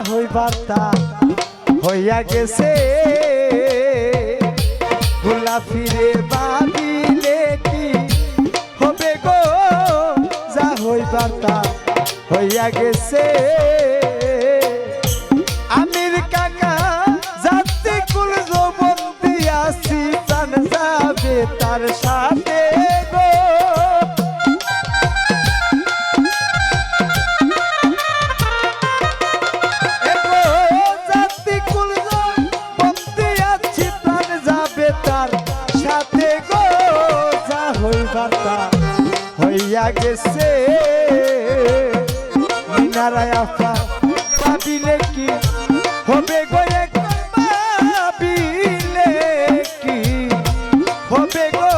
হইবারতা হইয়া গেছে ভুলা ফিরে ভাবিলে কি হবে গো যা হইবারতা হইয়া গেছে আমির কাকা যাতে কুল যৌবন দিয়াছি প্রাণ যাবে তার সাথে গো হইয়া গেছে মিনারায় আফা ভাবিলে কি হবে গো ভাবিলে কি হবে গো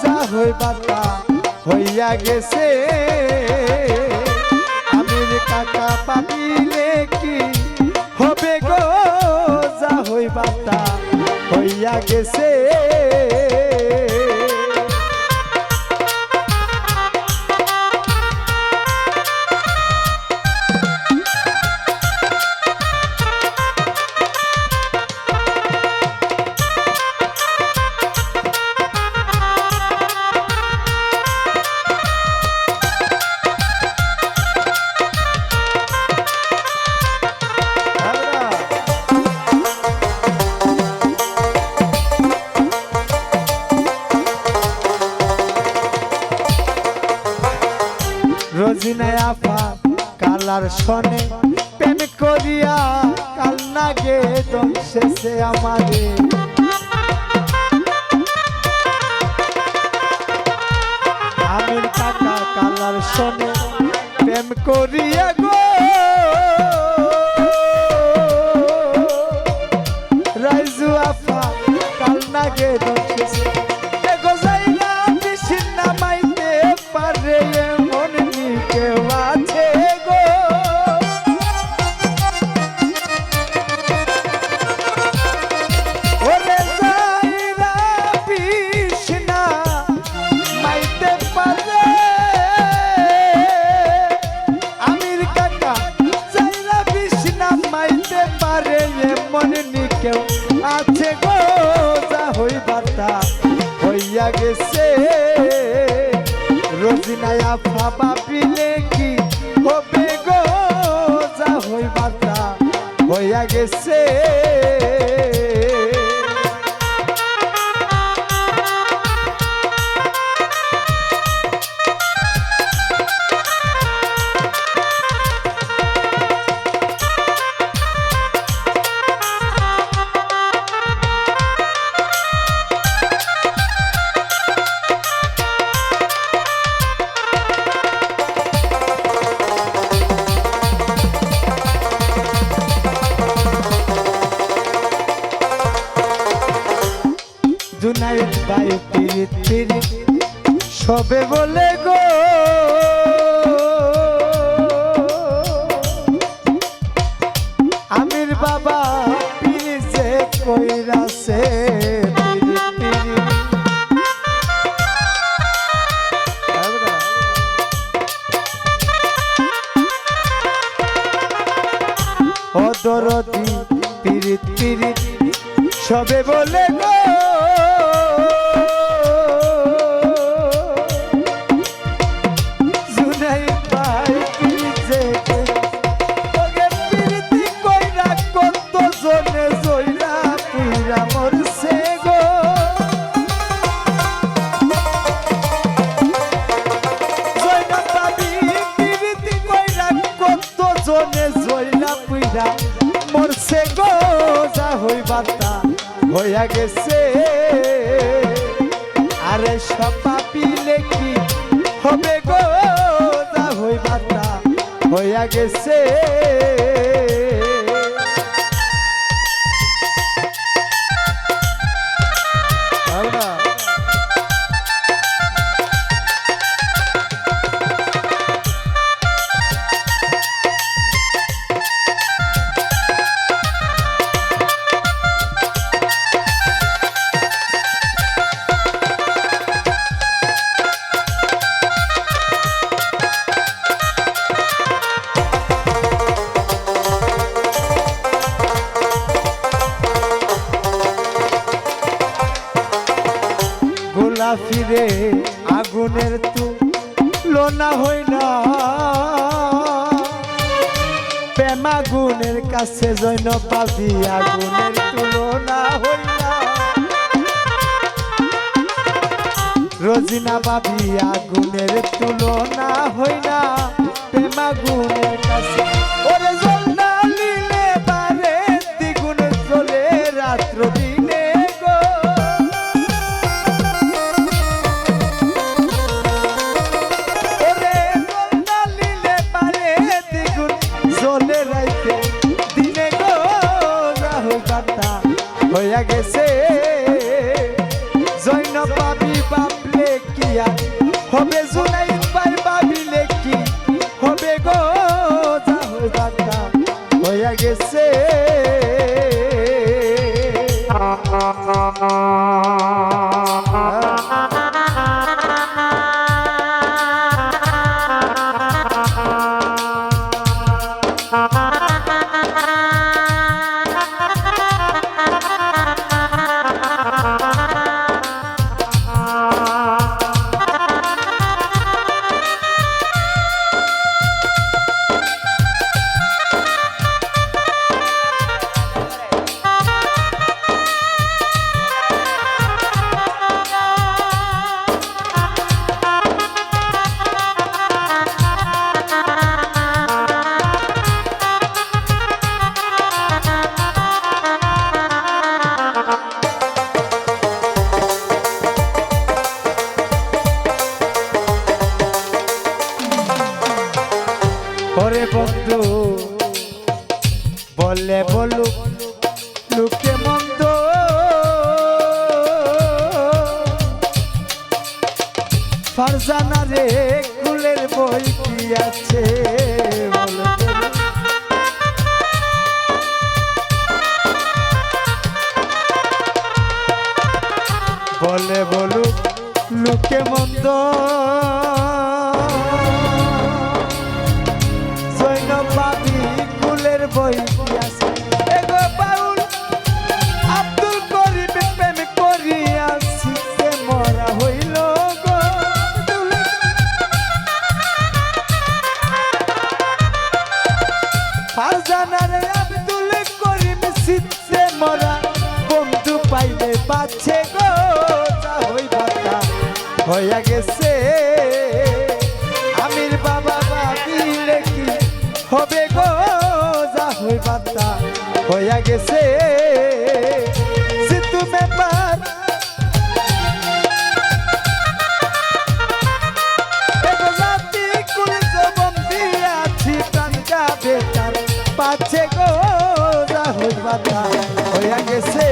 যা হইবার তা হইয়া গেছে আমির কাকা ভাবিলে কি হবে গো যা হইবার তা হইয়া গেছে রোজিনায় আফা কালার শনে প্রেম করিয়া কাল নাগে দংশেছে আমারে আমির কাকা কালার শনে প্রেম করিয়া গো রাইজু আফা কাল নাগে দংশেছে আছে গো যা হইবার তা হইয়া গেছে রোজিনায় আফা ভাবিলে কি হবে গো যা হইবার তা হইয়া গেছে জুনাইদ ভাই পিরিত পিরিত সবে বলে গো আমির বাবা পিরিতে কইরাছে পিরিত পিরিত অদরদি পিরিত পিরিত সবে বলে গো মরছে গো যা হইবার তা হইয়া গেছে আরে সব পাপিলে কি হবে গো যা হইবার তা হইয়া গেছে ঘোরা ফিরে আগুনের তুলনা হই না, প্রেম আগুনের কাছে জৈন পাবি আগুনের তুলনা হই না, রোজিনা পাবি আগুনের তুলনা হই না, প্রেম আগুনের কাছে ওরে জল না লিলে বারে দ্বিগুণ জ্বলে রাত্র দিনে গো, ওরে জল না লিলে বারে দ্বিগুণ জ্বলে রাইতে দিনে গো, রাহুল বাতা হইয়া গেছে জৈন পাবি বাবলে কি আর হবে, জুনাইদ ভাই ভাবিলে কি হবে গো, রাহুল বাতা হইয়া গেছে। ওরে বন্ধু বলে বলুক লোকে মন্দ, ফারজানা রে কুলের বই কি আছে বলে বলুক লোকে মন্দ, পাবি কুলের বই আছে এগো বাউল আব্দুল করিম প্রেম করিয়া শিখতে মরা হইল গো, ফারজানার আব্দুল করিম শিখতে মরা বন্ধু পাইলে পাচ্ছে গো, তা হই বাতা হইয়া গেছে আমির বাবা ভাবিলে কি হবে গো, যা হই বাতা হইয়া গেছে জিতু ব্যাপার এগো জাতি কুলে জবন দিয়াছি প্রাণ যাবে তার পাচ্ছে গো, যা হই বাতা হইয়া গেছে।